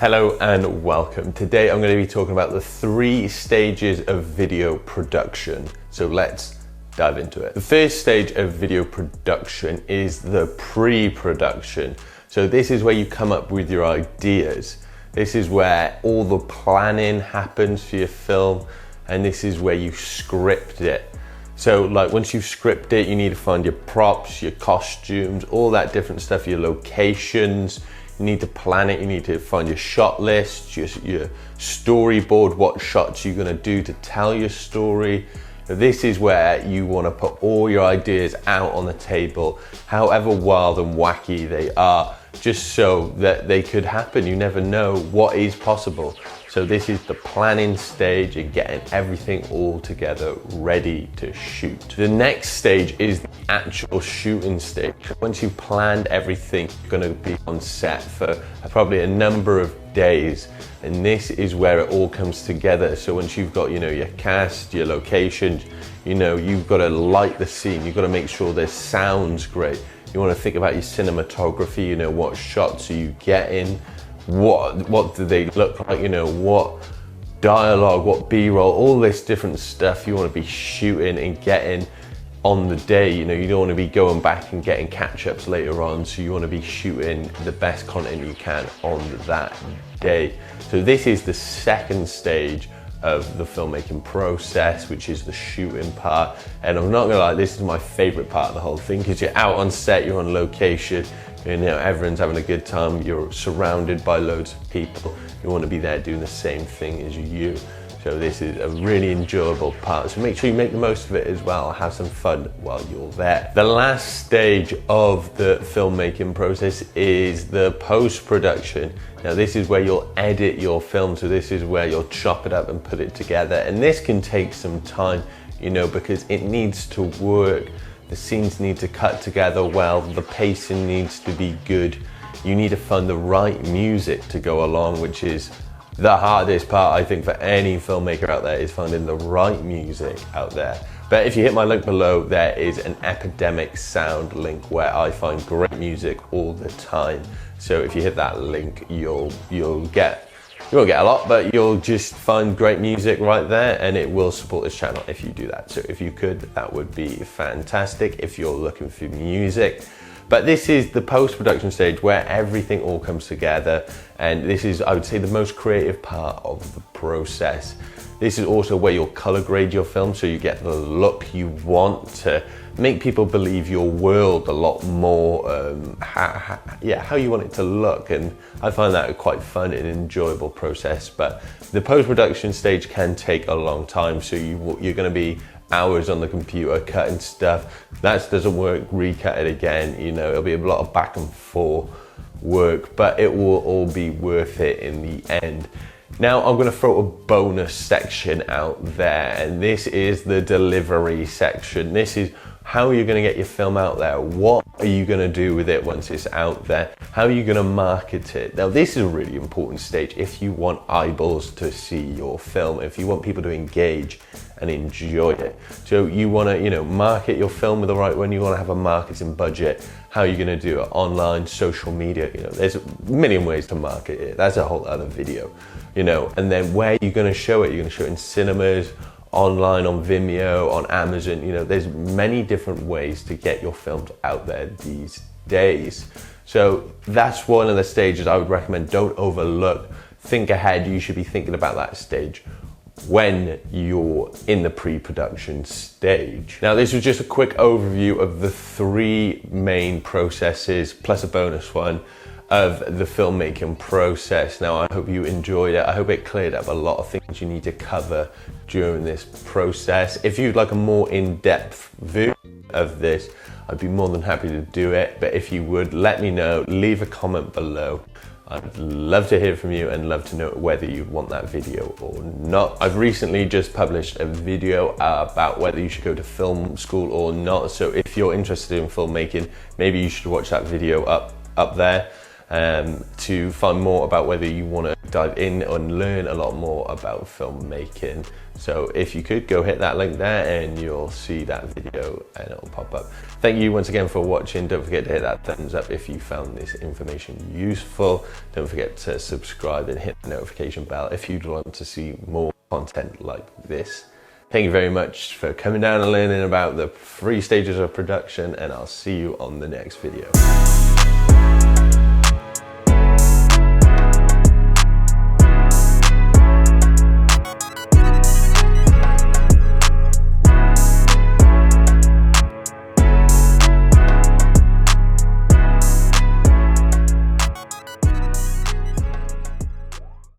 Hello and welcome. Today I'm going to be talking about the 3 stages of video production. So let's dive into it. The first stage of video production is the pre-production. So this is where you come up with your ideas. This is where all the planning happens for your film, and this is where you script it. So like once you script it, you need to find your props, your costumes, all that different stuff, your locations. You need to plan it, you need to find your shot list, your storyboard, what shots you're gonna do to tell your story. This is where you wanna put all your ideas out on the table, however wild and wacky they are, just so that they could happen. You never know what is possible. So this is the planning stage and getting everything all together, ready to shoot. The next stage is the actual shooting stage. Once you've planned everything, you're gonna be on set for probably a number of days. And this is where it all comes together. So once you've got, your cast, your locations, you've got to light the scene. You've got to make sure their sound's great. You want to think about your cinematography, what shots are you getting? What do they look like? What dialogue, what B-roll, all this different stuff you want to be shooting and getting on the day. You don't want to be going back and getting catch-ups later on. So you want to be shooting the best content you can on that day. So this is the second stage of the filmmaking process, which is the shooting part. And I'm not gonna lie, this is my favorite part of the whole thing, because you're out on set, you're on location, everyone's having a good time, you're surrounded by loads of people. You want to be there doing the same thing as you. So this is a really enjoyable part. So make sure you make the most of it as well. Have some fun while you're there. The last stage of the filmmaking process is the post-production. Now this is where you'll edit your film. So this is where you'll chop it up and put it together. And this can take some time, because it needs to work. The scenes need to cut together well. The pacing needs to be good. You need to find the right music to go along, which is the hardest part, I think, for any filmmaker out there, is finding the right music out there. But if you hit my link below, there is an Epidemic Sound link where I find great music all the time. So if you hit that link, you won't get a lot, but you'll just find great music right there, and it will support this channel if you do that. So if you could, that would be fantastic if you're looking for music. But this is the post-production stage where everything all comes together. And this is, I would say, the most creative part of the process. This is also where you'll color grade your film, so you get the look you want to make people believe your world a lot more, how you want it to look. And I find that quite fun and enjoyable process. But the post-production stage can take a long time. So you're gonna be hours on the computer cutting stuff. That doesn't work, recut it again. It'll be a lot of back and forth work, but it will all be worth it in the end. Now I'm going to throw a bonus section out there, and this is the delivery section. This is how you're going to get your film out there. What are you going to do with it once it's out there? How are you going to market it? Now this is a really important stage if you want eyeballs to see your film, if you want people to engage and enjoy it. So you want to, market your film with the right one. You want to have a marketing budget. How are you going to do it? Online, social media, there's a million ways to market it. That's a whole other video, and then where are you going to show it? You're going to show it in cinemas, online, on Vimeo, on Amazon. There's many different ways to get your films out there these days. So that's one of the stages I would recommend. Don't overlook. Think ahead. You should be thinking about that stage when you're in the pre-production stage. Now this was just a quick overview of the 3 main processes, plus a bonus one, of the filmmaking process. Now I hope you enjoyed it. I hope it cleared up a lot of things you need to cover during this process. If you'd like a more in-depth view of this, I'd be more than happy to do it. But if you would, let me know, leave a comment below. I'd love to hear from you and love to know whether you want that video or not. I've recently just published a video about whether you should go to film school or not. So if you're interested in filmmaking, maybe you should watch that video up there to find more about whether you want to dive in and learn a lot more about filmmaking. So if you could go hit that link there and you'll see that video and it'll pop up. Thank you once again for watching. Don't forget to hit that thumbs up if you found this information useful. Don't forget to subscribe and hit the notification bell if you'd want to see more content like this. Thank you very much for coming down and learning about the 3 stages of production, and I'll see you on the next video.